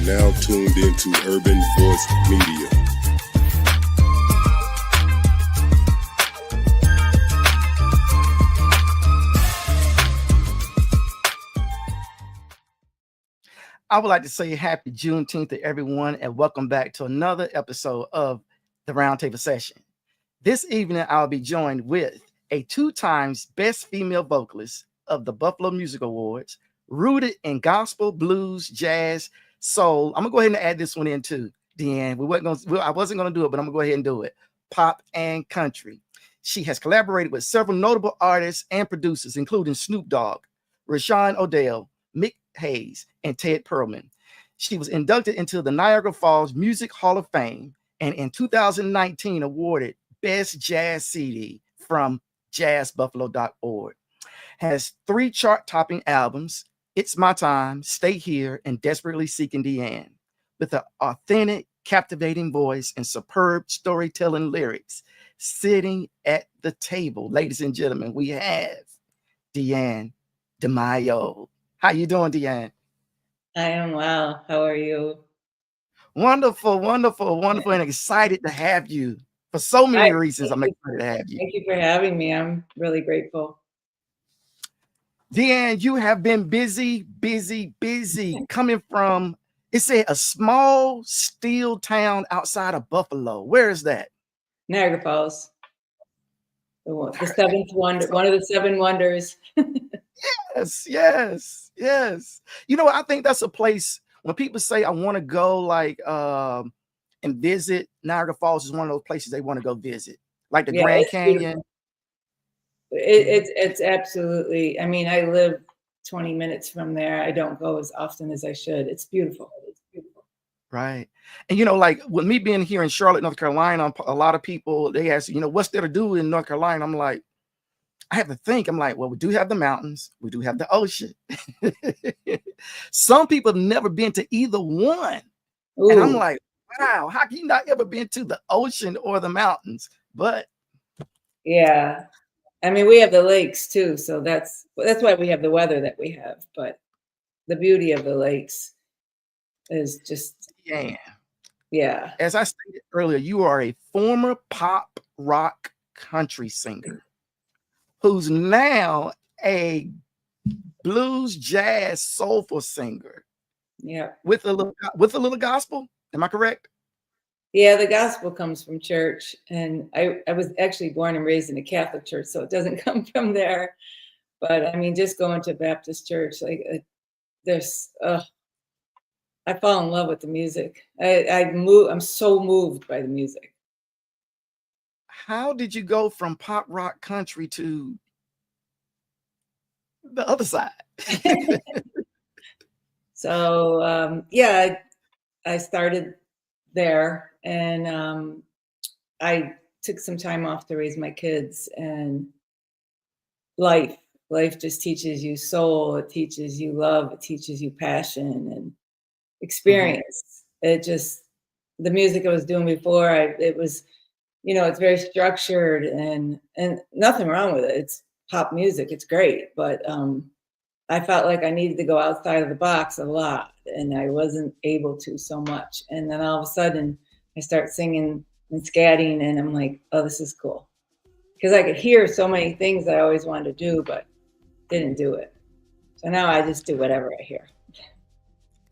now tuned into Urban Voice Media. I would like to say happy Juneteenth to everyone and welcome back to another episode of the Roundtable Session. This evening, I'll be joined with a 2 times Best Female Vocalist of the Buffalo Music Awards, rooted in gospel, blues, jazz, soul. I'm going to go ahead and add this one in too, DeeAnn. I wasn't going to do it, but I'm going to go ahead and do it. Pop and country. She has collaborated with several notable artists and producers, including Snoop Dogg, Rashawn Odell, Mick Hayes, and Ted Perlman. She was inducted into the Niagara Falls Music Hall of Fame and in 2019 awarded Best Jazz CD from jazzbuffalo.org. Has 3 chart-topping albums, It's My Time, Stay Here, and Desperately Seeking DeeAnn. With an authentic, captivating voice and superb storytelling lyrics, sitting at the table, ladies and gentlemen, we have DeeAnn DeMaio. How you doing, DeeAnn? I am well. How are you? Wonderful, wonderful, wonderful, and excited to have you for so many reasons. I'm excited to have you. Thank you for having me. I'm really grateful. DeeAnn, you have been busy, coming from, it said, a small steel town outside of Buffalo. Where is that? Niagara Falls. The seventh wonder, one of the 7 wonders. Yes. You know, I think that's a place when people say I want to go and visit. Niagara Falls is one of those places they want to go visit, like the Grand Canyon. It's absolutely. I mean, I live 20 minutes from there. I don't go as often as I should. It's beautiful. Right. And, you know, like with me being here in Charlotte, North Carolina, a lot of people, they ask, you know, what's there to do in North Carolina? I'm like, I have to think. I'm like, well, we do have the mountains. We do have the ocean. Some people have never been to either one. Ooh. And I'm like, wow, how can you not ever been to the ocean or the mountains? But yeah, I mean, we have the lakes too. So that's why we have the weather that we have. But the beauty of the lakes is just, yeah. As I stated earlier, you are a former pop rock country singer who's now a blues, jazz, soulful singer. Yeah. With a little gospel. Am I correct? Yeah, the gospel comes from church. And I was actually born and raised in a Catholic church, so it doesn't come from there. But I mean, just going to a Baptist church, I fall in love with the music. I'm so moved by the music. How did you go from pop rock country to the other side? So, I started there and I took some time off to raise my kids, and life just teaches you soul. It teaches you love. It teaches you passion and experience. Mm-hmm. The music I was doing before, it was, you know, it's very structured and nothing wrong with it. It's pop music. It's great. But I felt like I needed to go outside of the box a lot, and I wasn't able to so much. And then all of a sudden I start singing and scatting, and I'm like, oh, this is cool. Because I could hear so many things I always wanted to do, but didn't do it. So now I just do whatever I hear.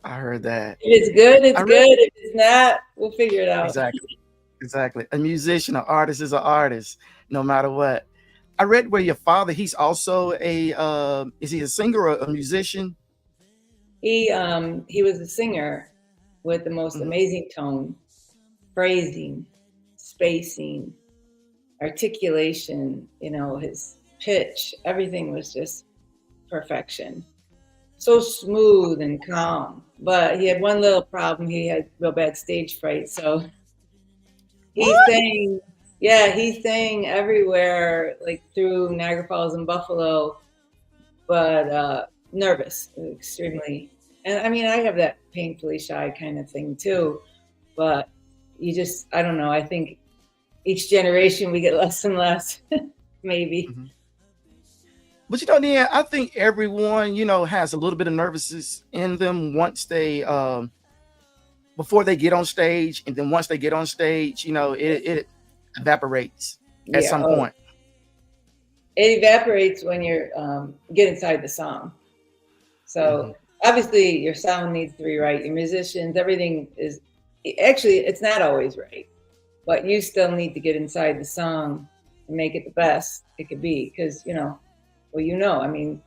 I heard that. If it's good, it's good. If it's not, we'll figure it out. Exactly. A musician, an artist is an artist, no matter what. I read where your father, he's also is he a singer or a musician? He was a singer with the most amazing tone, phrasing, spacing, articulation, you know, his pitch, everything was just perfection. So smooth and calm. But he had one little problem. He had real bad stage fright. So he sang everywhere, like through Niagara Falls and Buffalo, but nervous, extremely. And I mean, I have that painfully shy kind of thing too, but I don't know. I think each generation we get less and less, maybe. Mm-hmm. But you know, DeeAnn, I think everyone, you know, has a little bit of nervousness in them once they before they get on stage, and then once they get on stage, it evaporates at some point. It evaporates when you're get inside the song. So obviously your sound needs to be right. Your musicians, everything is actually, it's not always right, but you still need to get inside the song and make it the best it could be. Because, I mean,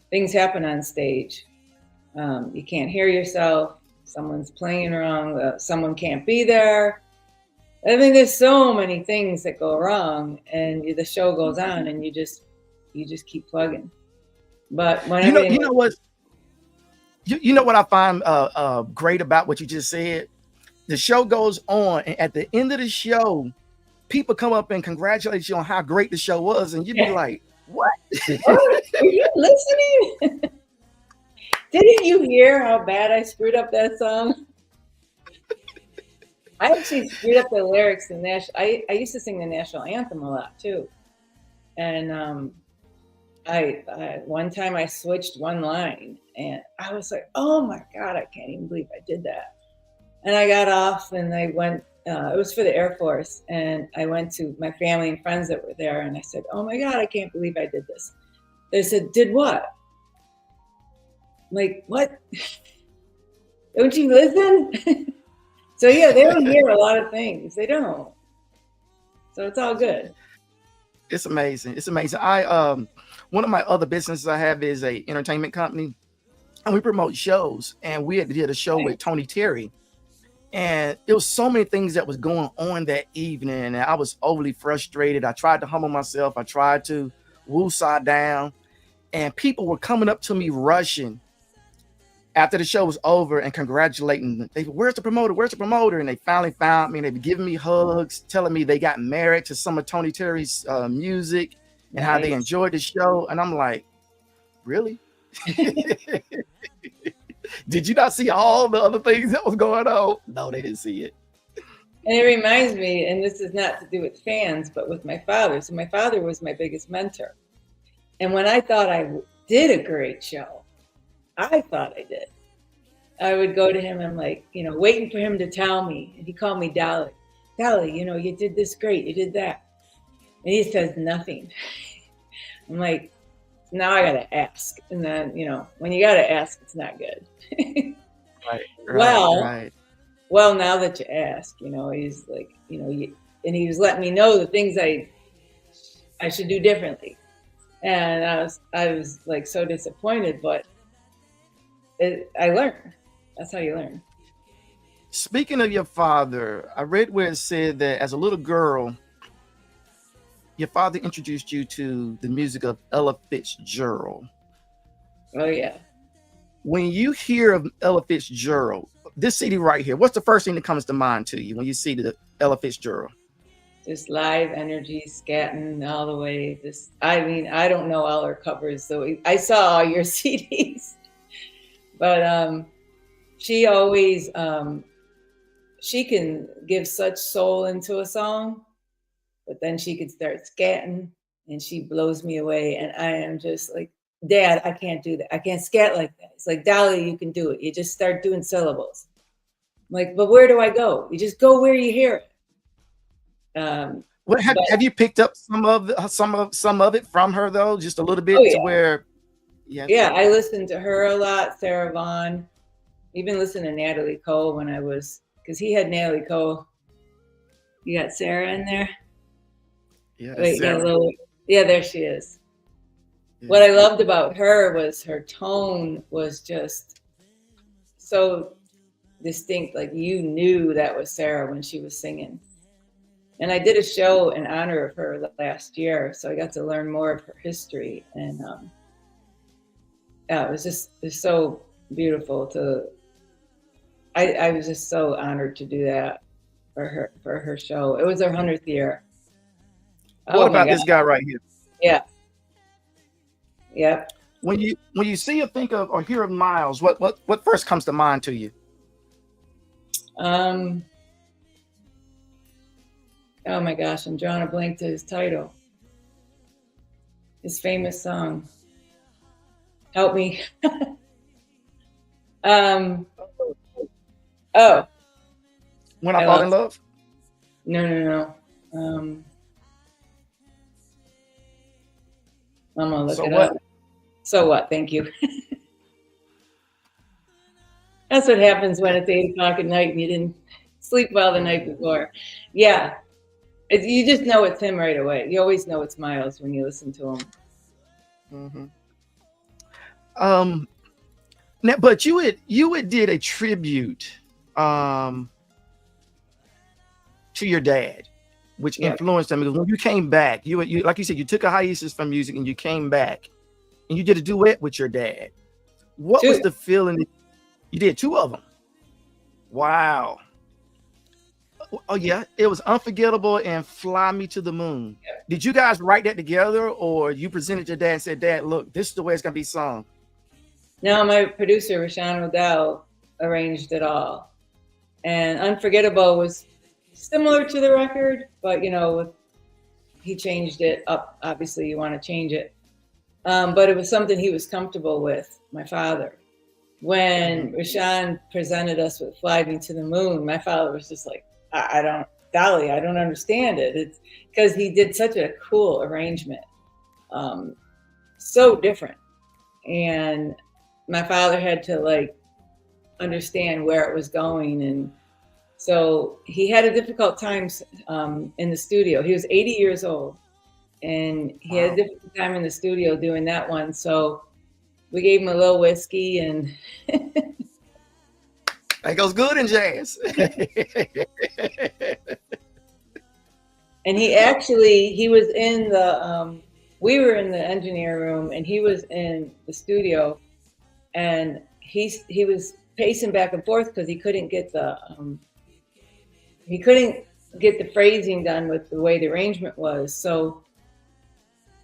things happen on stage. You can't hear yourself. Someone's playing wrong. Someone can't be there. I mean, there's so many things that go wrong, and the show goes on, and you just keep plugging. But when you know what I find great about what you just said. The show goes on, and at the end of the show, people come up and congratulate you on how great the show was, and you'd be like, "What? Are you listening? Didn't you hear how bad I screwed up that song?" I actually screwed up the lyrics in I used to sing the national anthem a lot too, and I one time I switched one line, and I was like, "Oh my God, I can't even believe I did that." And I got off, and I went. It was for the Air Force, and I went to my family and friends that were there, and I said, "Oh my God, I can't believe I did this." They said, "Did what?" I'm like, "What? Don't you listen?" So yeah, they don't hear a lot of things. They don't. So it's all good. It's amazing. It's amazing. I one of my other businesses I have is a entertainment company, and we promote shows. And we did a show with Tony Terry, and there was so many things that was going on that evening, and I was overly frustrated. I tried to humble myself. I tried to woosah down, and people were coming up to me rushing after the show was over and congratulating. They, "Where's the promoter? Where's the promoter?" And they finally found me, and they've been giving me hugs, telling me they got married to some of Tony Terry's music and how they enjoyed the show. And I'm like, really? Did you not see all the other things that was going on? No, they didn't see it. And it reminds me, and this is not to do with fans, but with my father. So my father was my biggest mentor. And when I thought I did a great show, I thought I did, I would go to him and waiting for him to tell me. And he called me Dolly. "Dolly, you did this great. You did that." And he says nothing. I'm like, now I got to ask. And then, when you got to ask, it's not good. Right. Well, now that you ask, he's like, and he was letting me know the things I should do differently. And I was like so disappointed, but I learned. That's how you learn. Speaking of your father, I read where it said that as a little girl, your father introduced you to the music of Ella Fitzgerald. Oh, yeah. When you hear of Ella Fitzgerald, this CD right here, what's the first thing that comes to mind to you when you see the Ella Fitzgerald? Just live energy, scatting all the way. I don't know all her covers, so I saw all your CDs. But she always, she can give such soul into a song, but then she could start scatting, and she blows me away. And I am just like, "Dad, I can't do that. I can't scat like that." It's like, "Dolly, you can do it. You just start doing syllables." I'm like, "But where do I go?" You just go where you hear it. Have you picked up some of it from her though? Just a little bit to where. Yeah, I listened to her a lot, Sarah Vaughan. Even listened to Natalie Cole because he had Natalie Cole. You got Sarah in there? Yeah, wait, Sarah. Yeah, there she is. Yeah. What I loved about her was her tone was just so distinct. Like you knew that was Sarah when she was singing. And I did a show in honor of her last year, so I got to learn more of her history. And it was so beautiful I was just so honored to do that for her show. It was her 100th year. What about this guy right here? Yeah. Yep. When you see or think of or hear of Miles, what first comes to mind to you? Oh my gosh, I'm drawing a blank to his title. His famous song. Help me. When I Fall in Love? No. I'm gonna look So it what? up. So what? Thank you. That's what happens when it's 8 o'clock at night and you didn't sleep well the night before. Yeah. You just know it's him right away. You always know it's Miles when you listen to him. Now, but you had did a tribute to your dad, which influenced him, because when you came back, you like you said, you took a hiatus from music and you came back and you did a duet with your dad. What was the feeling? You did 2 of them. Wow. Oh yeah, it was Unforgettable and Fly Me to the Moon. Did you guys write that together, or you presented your dad and said, Dad, look, this is the way it's gonna be sung? No, my producer, Rashawn O'Dowd, arranged it all. And Unforgettable was similar to the record, but he changed it up. Obviously, you want to change it. But it was something he was comfortable with, my father. When Rashawn presented us with Fly Me to the Moon, my father was just like, Dolly, I don't understand it. It's because he did such a cool arrangement. So different. And my father had to understand where it was going. And so he had a difficult time in the studio. He was 80 years old and he had a difficult time in the studio doing that one. So we gave him a little whiskey and that goes good in jazz. And he was in the, we were in the engineer room and he was in the studio, and he was pacing back and forth because he couldn't get the phrasing done with the way the arrangement was. So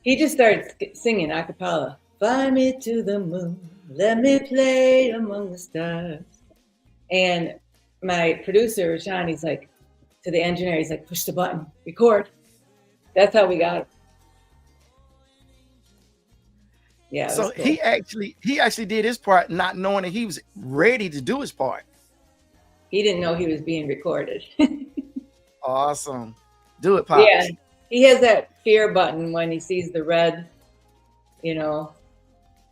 he just started singing a cappella. Fly me to the moon, let me play among the stars. And my producer, Rashawn, he's like, to the engineer, he's like, push the button, record. That's how we got it. Yeah. So cool. he actually did his part, not knowing that he was ready to do his part. He didn't know he was being recorded. Awesome. Do it, Pops. Yeah. He has that fear button when he sees the red,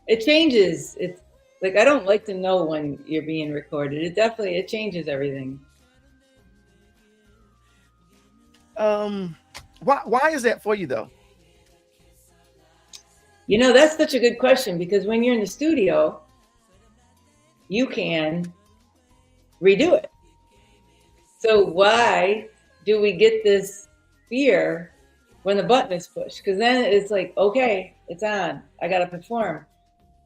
it changes. It's like, I don't like to know when you're being recorded. It changes everything. Why is that for you though? That's such a good question, because when you're in the studio, you can redo it. So why do we get this fear when the button is pushed? Because then it's like, okay, it's on, I got to perform.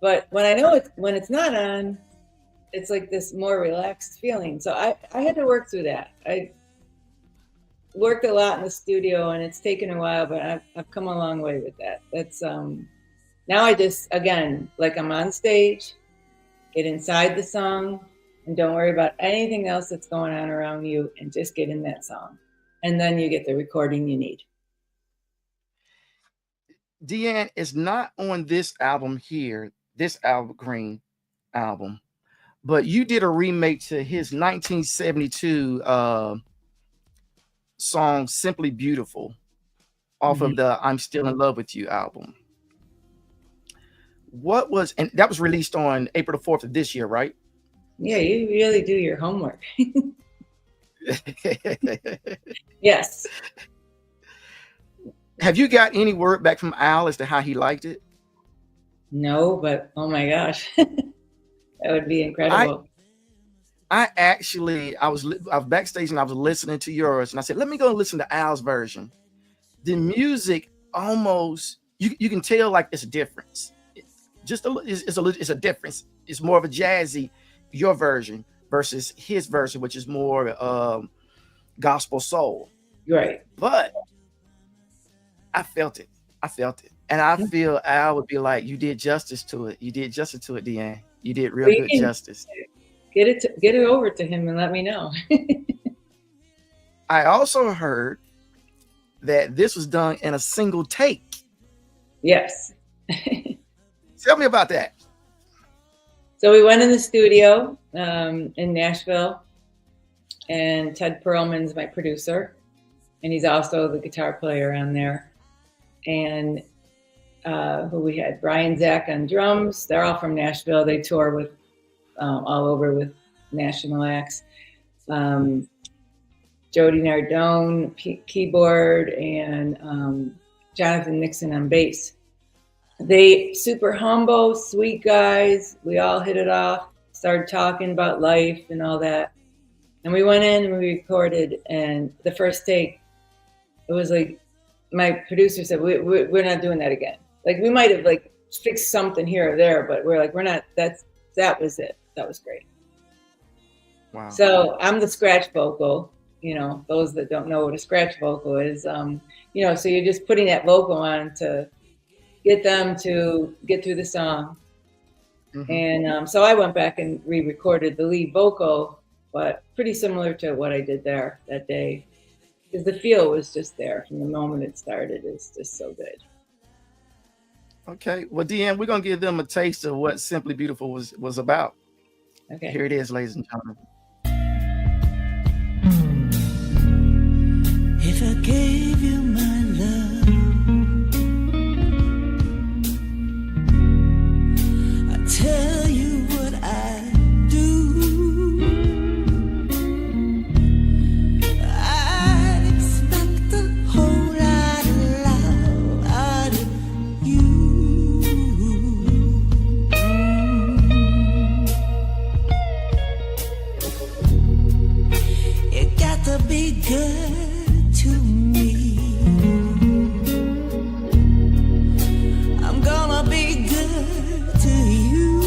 But when I know when it's not on, it's like this more relaxed feeling. So I had to work through that. I worked a lot in the studio and it's taken a while, but I've come a long way with that. That's now I just, again, like I'm on stage, get inside the song and don't worry about anything else that's going on around you, and just get in that song. And then you get the recording you need. DeeAnn is not on this album here, this Albert Green album, but you did a remake to his 1972 song Simply Beautiful off of the I'm Still in Love with You album. And that was released on April the 4th of this year, right? Yeah, you really do your homework. Yes. Have you got any word back from Al as to how he liked it? No, but oh my gosh, that would be incredible. I was backstage and I was listening to yours, and I said, let me go and listen to Al's version. The music almost, you can tell like it's a difference. It's a difference. It's more of a jazzy, your version versus his version, which is more gospel soul. Right. But I felt it. And I feel Al would be like, you did justice to it. You did justice to it, DeeAnn. You did real good justice. Get it over to him and let me know. I also heard that this was done in a single take. Yes. Tell me about that. So we went in the studio in Nashville, and Ted Perlman's my producer, and he's also the guitar player on there. And who we had, Brian Zach on drums. They're all from Nashville. They tour with all over with national acts. Jody Nardone, keyboard, and Jonathan Nixon on bass. They super humble, sweet guys. We all hit it off, started talking about life and all that. And we went in and we recorded, and the first take, it was like, my producer said, we're not doing that again. Like, we might have like fixed something here or there, but we're like, we're not, that was it. That was great. Wow. So I'm the scratch vocal. You know, those that don't know what a scratch vocal is, you know, so you're just putting that vocal on to get them to get through the song. Mm-hmm. And so I went back and re-recorded the lead vocal, but pretty similar to what I did there that day, because the feel was just there from the moment it started. It's just so good. Okay, well, DeeAnn, we're gonna give them a taste of what Simply Beautiful was about. Okay, here it is, ladies and gentlemen. If I gave you my love, I tell you what I do. I'd expect a whole lot of love out of you. You got to be good to me. I'm gonna be good to you.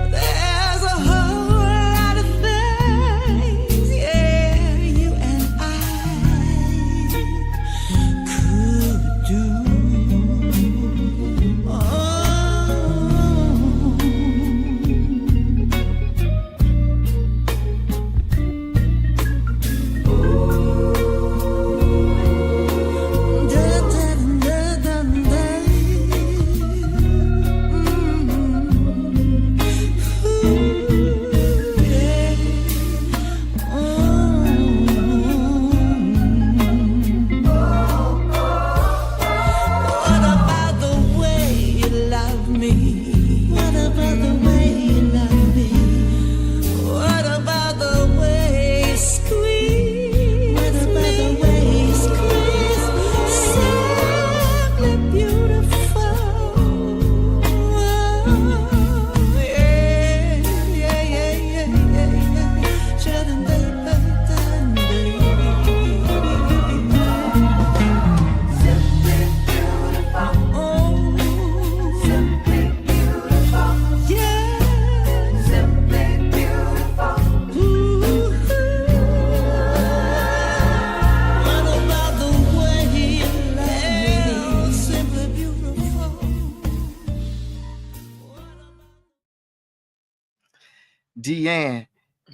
There's a whole lot of things, yeah, you and I could do. Oh. DeeAnn,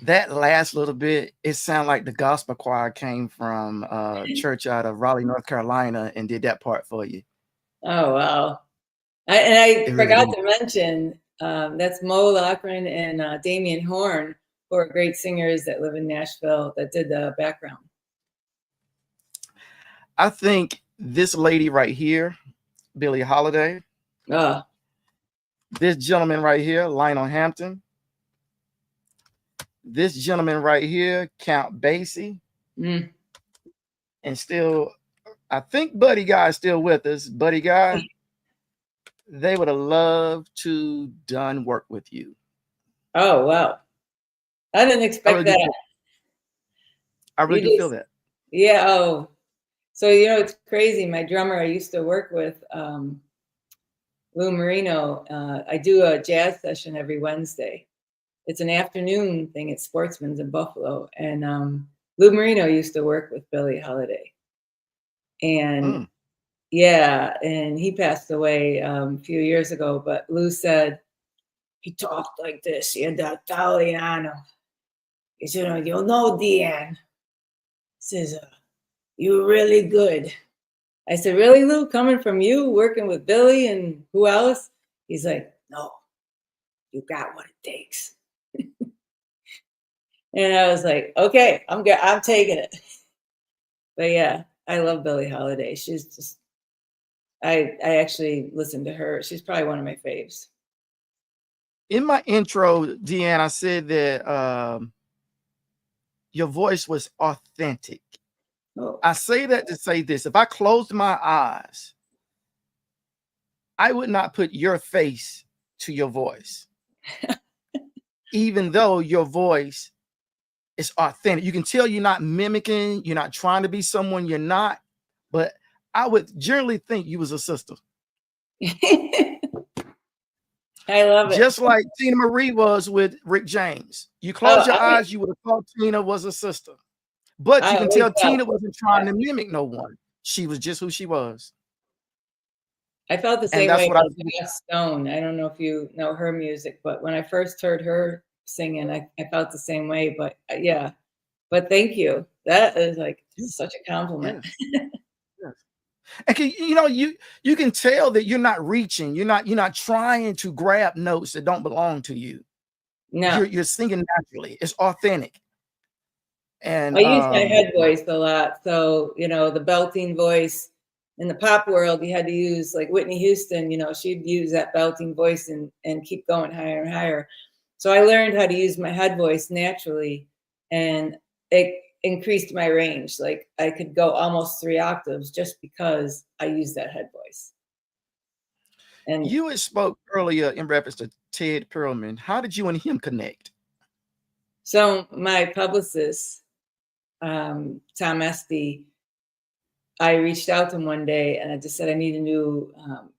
that last little bit, it sounded like the gospel choir came from church out of Raleigh, North Carolina, and did that part for you. Oh, wow. I forgot to mention, that's Mo Loughran and Damian Horn, who are great singers that live in Nashville, that did the background. I think this lady right here, Billie Holiday. This gentleman right here, Lionel Hampton. This gentleman right here, Count Basie. And still, I think Buddy Guy is still with us. Buddy Guy, they would have loved to done work with you. Oh, wow. I didn't expect that. I really do feel that. Yeah. Oh, so, you know, it's crazy. My drummer I used to work with, Lou Marino, I do a jazz session every Wednesday. It's an afternoon thing at Sportsman's in Buffalo. And Lou Marino used to work with Billie Holiday. And yeah, and he passed away a few years ago. But Lou said he talked like this. He had that Italiano. He said, "You know, DeeAnn," says, "you're really good." I said, "Really, Lou? Coming from you, working with Billy and who else?" He's like, "No, you got what it takes." And I was like, okay, I'm taking it. But yeah, I love Billie Holiday. She's just, I actually listened to her. She's probably one of my faves. In my intro, DeeAnn, I said that your voice was authentic. Oh, I say that to say this. If I closed my eyes, I would not put your face to your voice, even though your voice is authentic. You can tell you're not mimicking, you're not trying to be someone you're not, but I would generally think you was a sister. I love it. Just like Tina Marie was with Rick James. You Oh, close your eyes, you would have thought Tina was a sister. But you I can always tell felt Tina wasn't trying to mimic no one. She was just who she was. I felt the And same that's way what I about Joss Stone. I don't know if you know her music, but when I first heard her singing, I felt the same way. But yeah, but thank you. That is like such a compliment. yes, yes. And you can tell that you're not reaching, you're not trying to grab notes that don't belong to you. No, You're singing naturally. It's authentic. And I use my head voice a lot. So, the belting voice in the pop world, you had to use like Whitney Houston, she'd use that belting voice and keep going higher and higher. So I learned how to use my head voice naturally, and it increased my range. Like I could go almost 3 octaves just because I used that head voice. And you had spoke earlier in reference to Ted Perlman. How did you and him connect? so my publicist, Tom Esty, I reached out to him one day and I just said, I need a new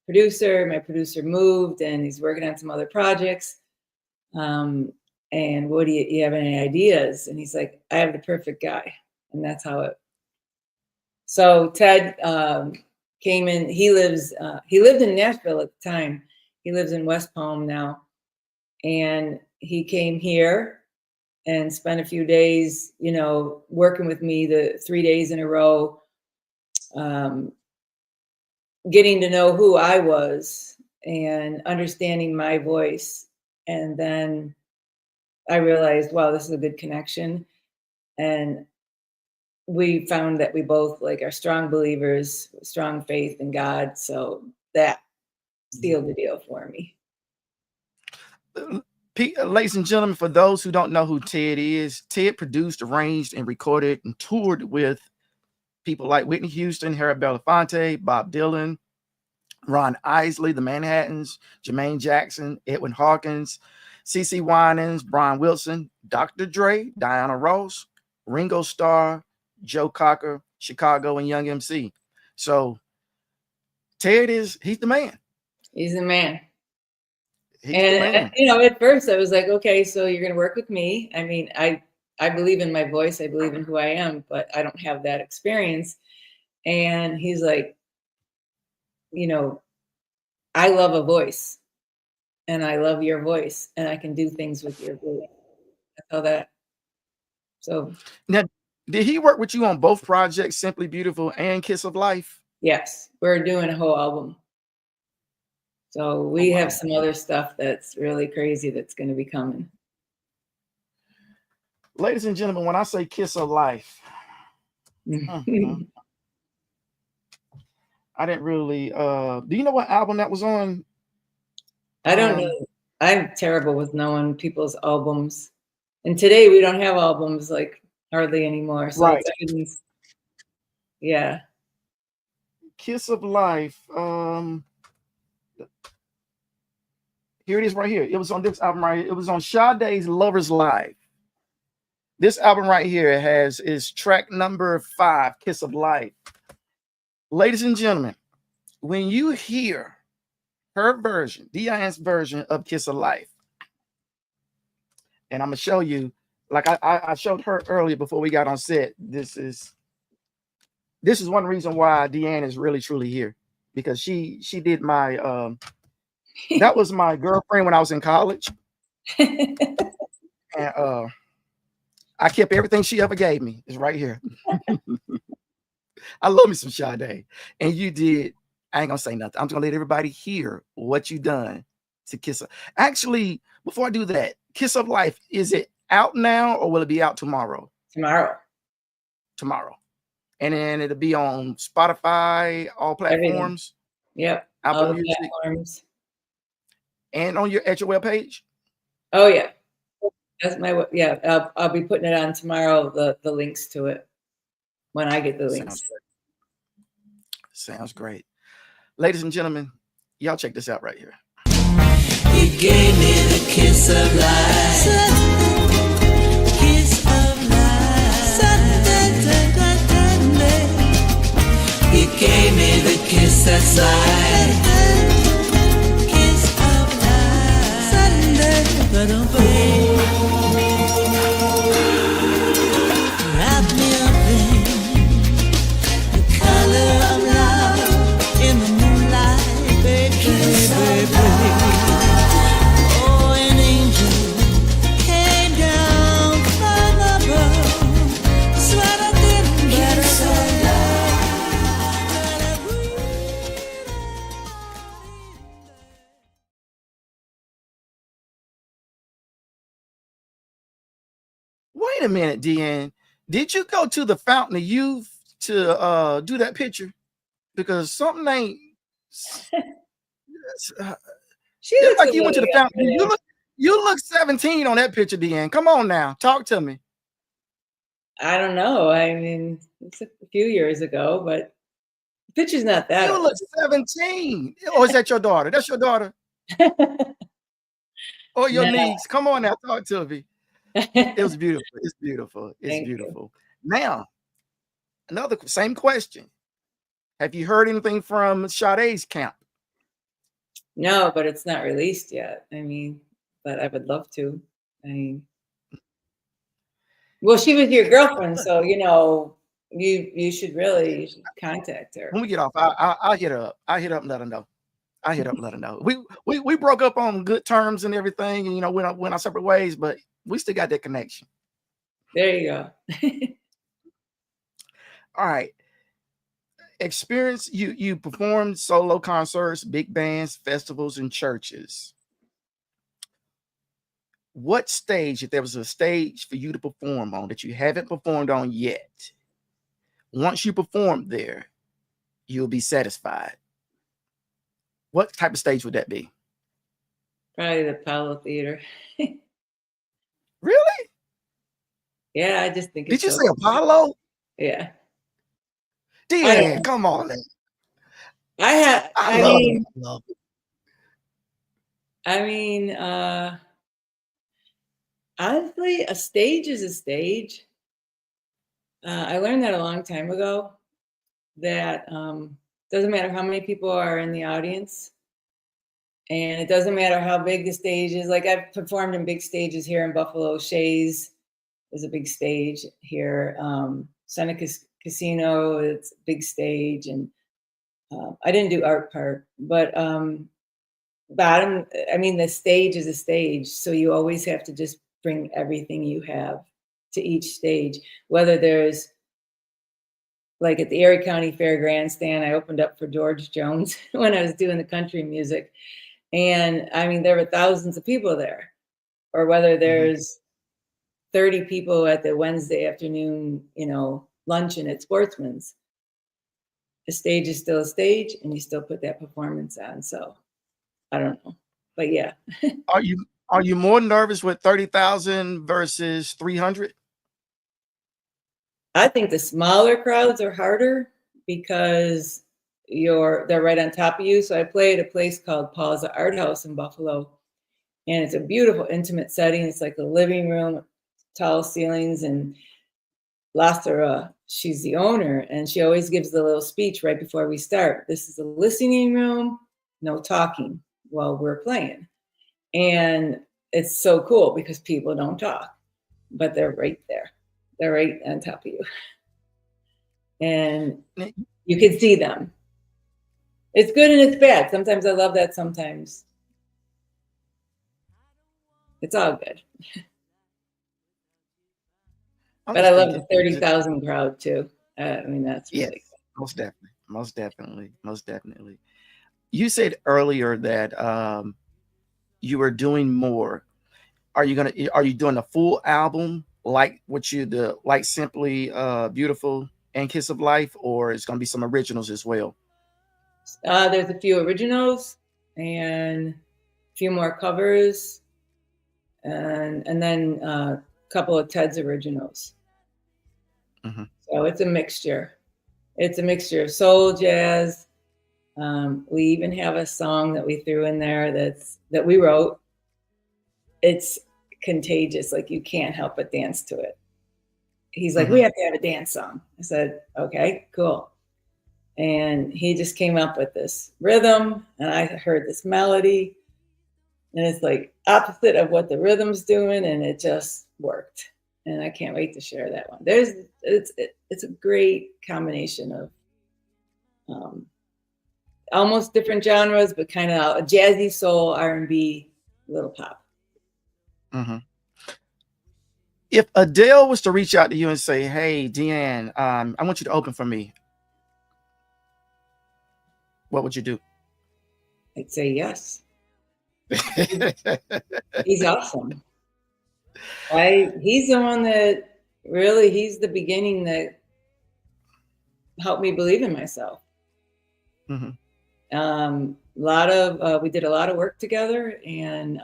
producer. My producer moved and he's working on some other projects. And what do you have any ideas? And he's like, I have the perfect guy. And that's how it. So Ted came in. He lived in Nashville at the time. He lives in West Palm now. And he came here and spent a few days, working with me the 3 days in a row, getting to know who I was and understanding my voice. And then I realized, wow, this is a good connection. And we found that we both are strong believers, strong faith in God. So that sealed the deal for me. Ladies and gentlemen, for those who don't know who Ted is, Ted produced, arranged, and recorded and toured with people like Whitney Houston, Harry Belafonte, Bob Dylan, Ron Isley, the Manhattans, Jermaine Jackson, Edwin Hawkins, CeCe Winans, Brian Wilson, Dr. Dre, Diana Ross, Ringo Starr, Joe Cocker, Chicago, and Young MC. So Ted he's the man. He's the man. He's the man. At first I was like, okay, so you're going to work with me. I mean, I believe in my voice. I believe in who I am, but I don't have that experience. And he's like, I love a voice and I love your voice and I can do things with your voice. I feel that. So now, did he work with you on both projects, Simply Beautiful and Kiss of Life? yes, we're doing a whole album. So we have some other stuff that's really crazy that's going to be coming. Ladies and gentlemen, when I say Kiss of Life, I didn't really do you know what album that was on? I don't know. I'm terrible with knowing people's albums. And today we don't have albums hardly anymore. So right. Yeah. Kiss of Life. Here it is right here. It was on this album right here. It was on Sade's Lovers Live. This album right here is track number 5, Kiss of Life. Ladies and gentlemen, when you hear her version, DeeAnn's version of Kiss of Life, and I'm gonna show you, like I showed her earlier before we got on set. This is one reason why DeeAnn is really truly here, because she did my that was my girlfriend when I was in college. And I kept everything she ever gave me. It's right here. I love me some Sade. And you did. I ain't gonna say nothing. I'm just gonna let everybody hear what you done to Kiss of. Actually, before I do that, Kiss of Life, is it out now or will it be out tomorrow? Tomorrow. Tomorrow. And then it'll be on Spotify, all platforms. Yep. Apple all the Music. platforms. And on at your webpage? Oh yeah. That's my, yeah, I'll be putting it on tomorrow, the links to it when I get the links. Sounds great. Ladies and gentlemen, y'all check this out right here. You gave me the kiss of life. Kiss of life. You gave me the kiss that's life. Kiss of life. Wrap me up in the color of love in the moonlight, baby, baby. Oh, an angel came down from above. Swear I didn't get so Wait a minute, DeeAnn. Did you go to the Fountain of Youth to do that picture? Because something ain't. She looks like you went to the Fountain. You look 17 on that picture, DeeAnn. Come on now, talk to me. I don't know. I mean, it's a few years ago, but the picture's not that You old. look 17. Or is that your daughter? That's your daughter. Or your niece. Come on now, talk to me. It was beautiful. It's beautiful. It's Thank beautiful. Now, another same question. Have you heard anything from Sade's camp? No, but it's not released yet. I mean, but I would love to. I mean, well, she was your girlfriend, so you know, you should contact her. When we get off, I'll hit her up. I'll hit her up and let her know. I'll hit her up and let her know. We broke up on good terms and everything, and you know, went our separate ways, but we still got that connection. There you go. All right. Experience, you performed solo concerts, big bands, festivals, and churches. What stage, if there was a stage for you to perform on that you haven't performed on yet, once you perform there, you'll be satisfied? What type of stage would that be? Probably the Apollo Theater. Really? Yeah, I just think. Did you say Apollo? Yeah. DeeAnn, come on, man. I mean, honestly, a stage is a stage. I learned that a long time ago, that doesn't matter how many people are in the audience, and it doesn't matter how big the stage is. Like, I've performed in big stages here in Buffalo. Shays is a big stage here. Seneca Casino, it's a big stage, and I didn't do art part, but I mean, the stage is a stage, so you always have to just bring everything you have to each stage. Whether there's, like at the Erie County Fair Grandstand, I opened up for George Jones when I was doing the country music, and I mean, there were thousands of people there. Or whether there's 30 people at the Wednesday afternoon, you know, luncheon at Sportsman's. A stage is still a stage, and you still put that performance on. So I don't know, but yeah. Are you more nervous with 30,000 versus 300? I think the smaller crowds are harder because they're right on top of you. So I play at a place called Paul's Art House in Buffalo, and it's a beautiful, intimate setting. It's like a living room, tall ceilings, and Lastra, she's the owner, and she always gives the little speech right before we start. This is a listening room, no talking while we're playing. And it's so cool because people don't talk, but they're right there. They're right on top of you. And you can see them. It's good and it's bad. Sometimes I love that. Sometimes it's all good. But I love the 30,000 crowd too. I mean, that's really good. Most definitely. You said earlier that you were doing more. are you doing a full album like what you the like Simply Beautiful and Kiss of Life, or it's gonna be some originals as well? There's a few originals and a few more covers, and then a couple of Ted's originals. Mhm. So it's a mixture. It's a mixture of soul, jazz. We even have a song that we threw in there that we wrote. It's contagious, like you can't help but dance to it. He's like, we have to have a dance song. I said, okay, cool. And he just came up with this rhythm, and I heard this melody, and it's like opposite of what the rhythm's doing, and it just worked. And I can't wait to share that one. It's a great combination of almost different genres, but kind of a jazzy soul, R&B, little pop. Mhm. If Adele was to reach out to you and say, "Hey, DeeAnn, I want you to open for me," what would you do? I'd say yes. He's awesome. He's the one that really, he's the beginning that helped me believe in myself. Mhm. We did a lot of work together, and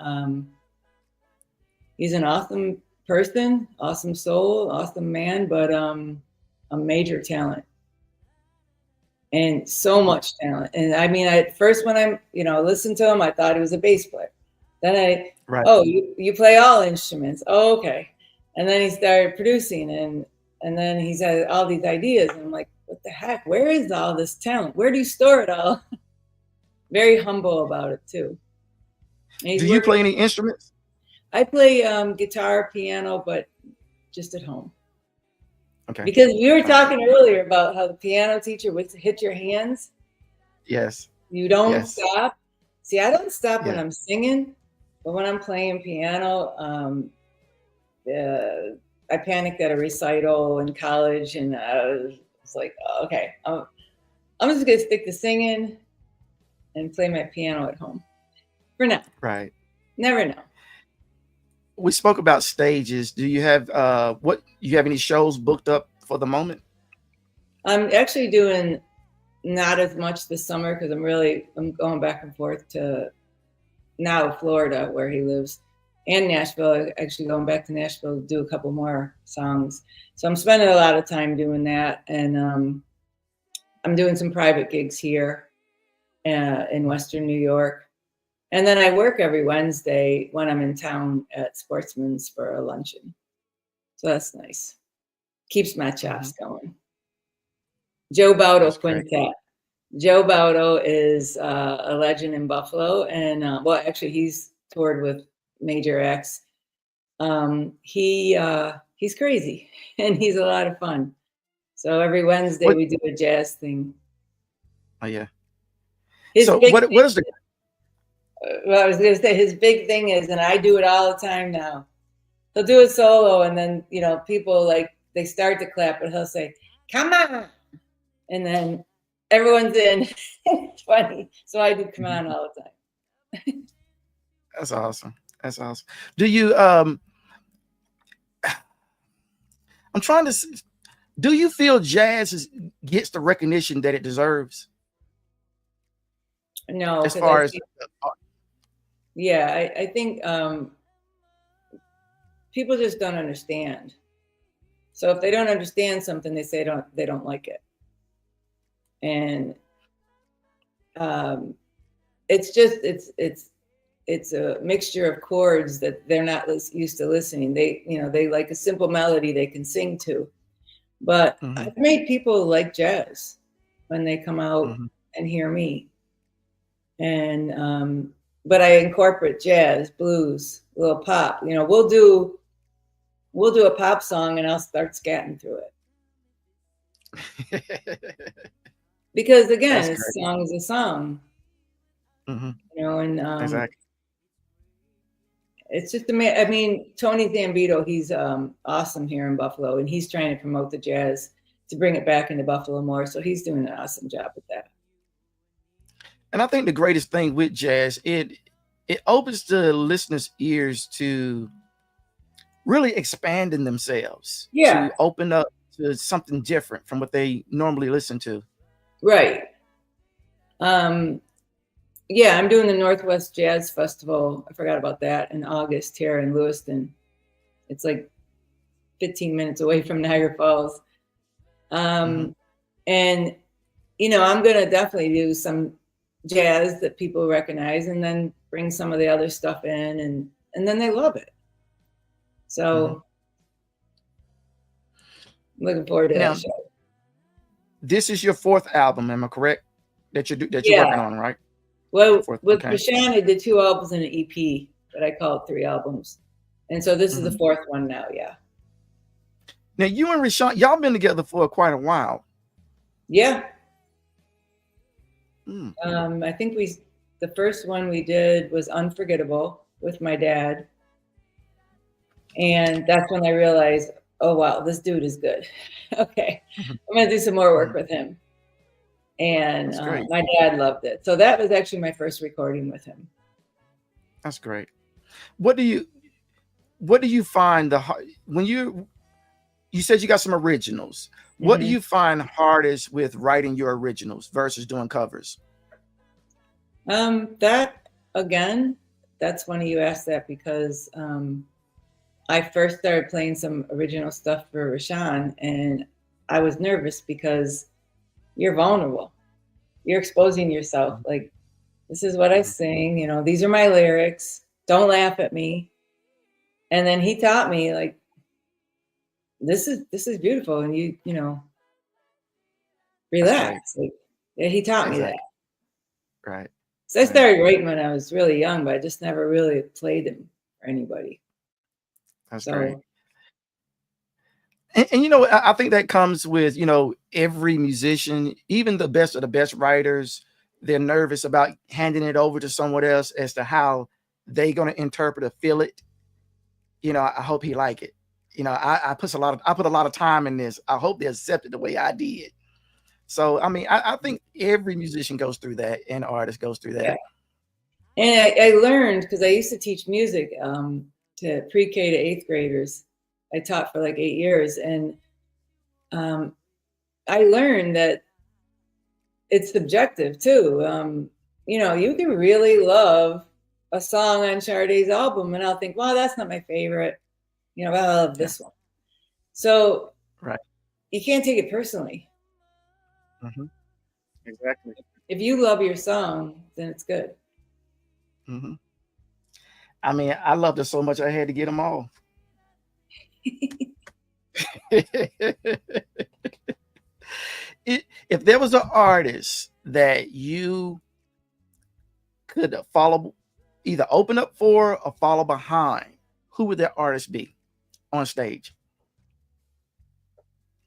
he's an awesome person, awesome soul, awesome man, but a major talent. And so much talent. And I mean, at first when I listened to him, I thought he was a bass player. Then Right. oh, you play all instruments. Oh, okay. And then he started producing, and then he's had all these ideas. And I'm like, what the heck? Where is all this talent? Where do you store it all? Very humble about it too. And Do you play any instruments? I play guitar, piano, but just at home. Okay. Because we were talking earlier about how the piano teacher would hit your hands. Yes. You don't Yes. stop. See, I don't stop when Yeah. I'm singing, but when I'm playing piano, I panicked at a recital in college, and I was like, oh, okay, I'm just gonna stick to singing and play my piano at home for now. Right. Never know. We spoke about stages. Do you have you have any shows booked up for the moment? I'm actually doing not as much this summer because I'm going back and forth to now Florida, where he lives, and Nashville. Actually going back to Nashville to do a couple more songs. So I'm spending a lot of time doing that, and I'm doing some private gigs here in Western New York. And then I work every Wednesday when I'm in town at Sportsman's for a luncheon. So that's nice. Keeps my chops going. Joe Baudo That's great. Quintet. Joe Baudo is a legend in Buffalo. And well, actually, he's toured with major acts. He's crazy, and he's a lot of fun. So every Wednesday we do a jazz thing. Oh yeah. His So big what is the well, I was going to say his big thing is, and I do it all the time now. He'll do it solo, and then people they start to clap, but he'll say, "Come on," and then everyone's in. It's funny. So I do "Come on" all the time. That's awesome. That's awesome. Do you I'm trying to see, do you feel jazz gets the recognition that it deserves? No, As far as I think people just don't understand. So if they don't understand something, they say they don't like it, and it's a mixture of chords that they're not used to listening. They like a simple melody they can sing to, but I've made people like jazz when they come out and hear me. And but I incorporate jazz, blues, a little pop. We'll do a pop song, and I'll start scatting through it. Because again, a song is a song. And exactly. It's just I mean, Tony Zambito, he's awesome here in Buffalo, and he's trying to promote the jazz to bring it back into Buffalo more. So he's doing an awesome job with that. And I think the greatest thing with jazz, it opens the listener's ears to really expanding themselves Yeah. to open up to something different from what they normally listen to. Right. Yeah, I'm doing the Northwest Jazz Festival. I forgot about that in August here in Lewiston. It's like 15 minutes away from Niagara Falls. And, you know, I'm going to definitely do some jazz that people recognize and then bring some of the other stuff in and then they love it. So I'm looking forward to Now, that show. this is your fourth album, am I correct? That you're Yeah. working on, right? Well, Fourth, with okay. Rashawn, I did 2 albums and an EP, but I call it 3 albums. And so this is the 4th one now, yeah. Now, you and Rashawn, y'all been together for quite a while. Yeah. Mm. I think the first one we did was Unforgettable with my dad. And that's when I realized, oh, wow, this dude is good. Okay, I'm going to do some more work with him. And my dad loved it. So that was actually my first recording with him. That's great. What do you find when you said you got some originals? What do you find hardest with writing your originals versus doing covers? That again, that's funny you asked that because I first started playing some original stuff for Rashawn, and I was nervous because you're vulnerable. You're exposing yourself. Like, this is what I sing, you know, these are my lyrics. Don't laugh at me. And then he taught me, like, this is beautiful, and you know, relax. Like, yeah, he taught me that. Right. So I started writing when I was really young, but I just never really played them for anybody. That's great. And you know, I think that comes with, you know, every musician, even the best of the best writers, they're nervous about handing it over to someone else as to how they're going to interpret or feel it. You know, I hope he like it. You know, I put a lot of time in this. I hope they accept it the way I did. So, I mean, I think every musician goes through that, and artist goes through that. Yeah. And I learned, because I used to teach music to pre-K to 8th graders. I taught for like 8 years, and I learned that it's subjective too. You know, you can really love a song on Sade's album, and I'll think, well, that's not my favorite. You know, I love this one. So you can't take it personally. Exactly. If you love your song, then it's good. I mean, I loved it so much I had to get them all. If there was an artist that you could follow, either open up for or follow behind, who would that artist be on stage?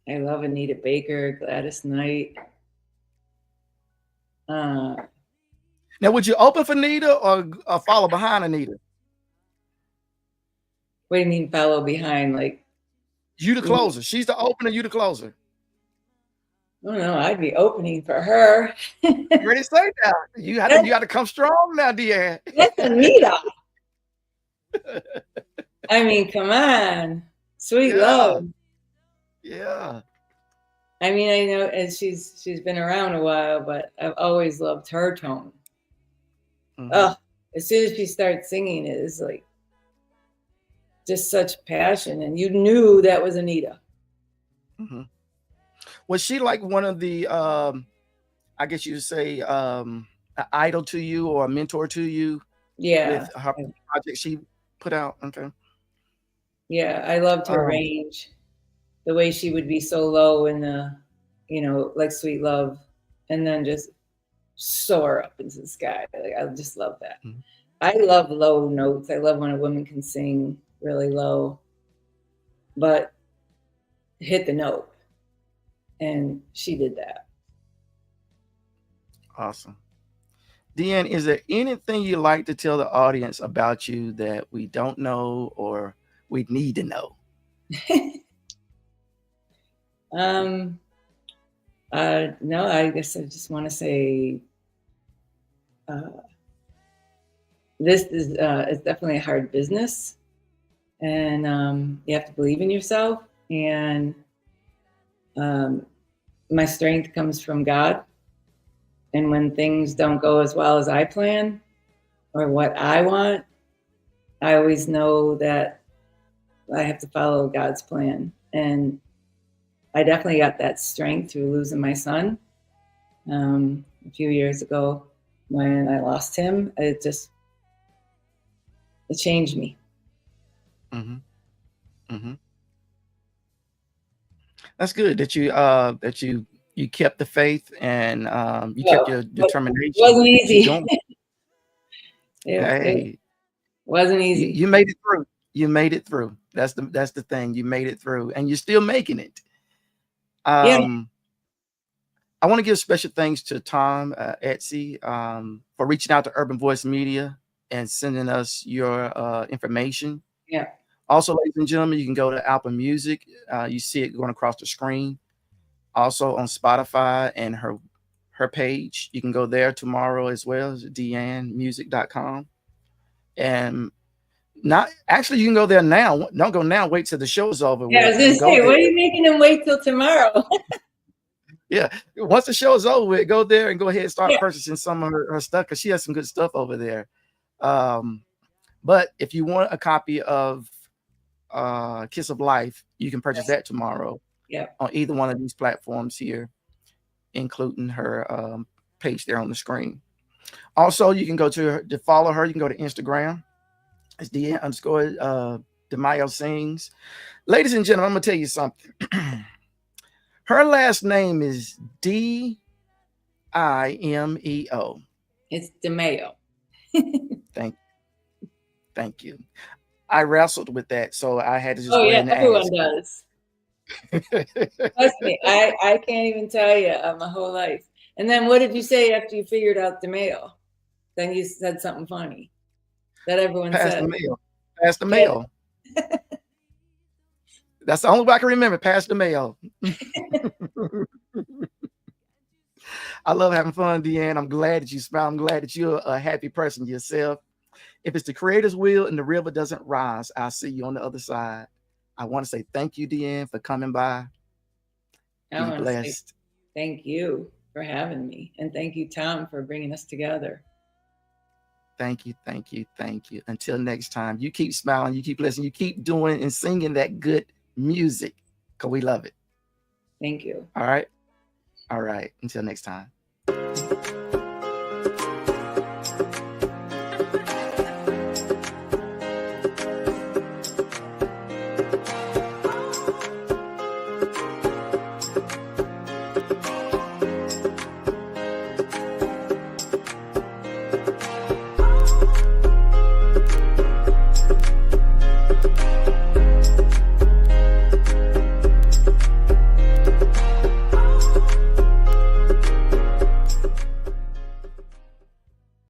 I love Anita Baker, Gladys Knight. Now, would you open for Anita or follow behind Anita? What do you mean follow behind? Like, you the closer. She's the opener, you the closer. I don't know. I'd be opening for her. Ready to say that. You got to come strong now, DeeAnn. That's Anita. I mean, come on. Sweet love. Yeah. I mean, I know, and she's been around a while, but I've always loved her tone. Oh, as soon as she starts singing, it is like just such passion, and you knew that was Anita. Was she like one of the I guess you would say an idol to you or a mentor to you? Yeah. With her project she put out. Okay. Yeah, I loved her range. The way she would be so low in the, you know, like Sweet Love, and then just soar up into the sky. Like, I just love that. I love low notes. I love when a woman can sing really low, but hit the note. And she did that. Awesome. DeeAnn, is there anything you'd like to tell the audience about you that we don't know or we need to know? No, I guess I just want to say this is it's definitely a hard business, and you have to believe in yourself. And my strength comes from God. And when things don't go as well as I plan or what I want, I always know that I have to follow God's plan. And I definitely got that strength through losing my son a few years ago. When I lost him, it changed me. Mm-hmm. Mm-hmm. That's good that you kept the faith and you kept your determination. It wasn't easy. Hey, it wasn't easy. You made it through. You made it through. That's the thing. You made it through, and you're still making it. Yeah. I want to give special thanks to Tom Etsy for reaching out to Urban Voice Media and sending us your information. Yeah. Also, ladies and gentlemen, you can go to Apple Music. You see it going across the screen. Also on Spotify and her page. You can go there tomorrow as well as DeeAnnmusic.com. And not actually, you can go there now. Don't go now. Wait till the show's over. Yeah, I was gonna say, what are you making them wait till tomorrow? Yeah, once the show is over with, go there and go ahead and start purchasing some of her stuff because she has some good stuff over there. But if you want a copy of Kiss of Life, you can purchase that tomorrow. Yeah, on either one of these platforms here, including her page there on the screen. Also, you can go to follow her. You can go to Instagram. It's DeeAnn_DeMayo Sings. Ladies and gentlemen, I'm gonna tell you something. Her last name is DIMEO. It's DeMayo. Thank you. I wrestled with that, so I had to just. Oh yeah, everyone does. Trust me, I can't even tell you my whole life. And then what did you say after you figured out DeMayo? Then you said something funny that everyone said. Pass the mail. That's the only way I can remember. Pass the mail. I love having fun, DeeAnn. I'm glad that you smile. I'm glad that you're a happy person yourself. If it's the Creator's will and the river doesn't rise, I'll see you on the other side. I want to say thank you, DeeAnn, for coming by. Be blessed. Thank you for having me. And thank you, Tom, for bringing us together. Thank you, thank you, thank you. Until next time, you keep smiling, you keep listening, you keep doing and singing that good music because we love it. Thank you. All right. All right. Until next time.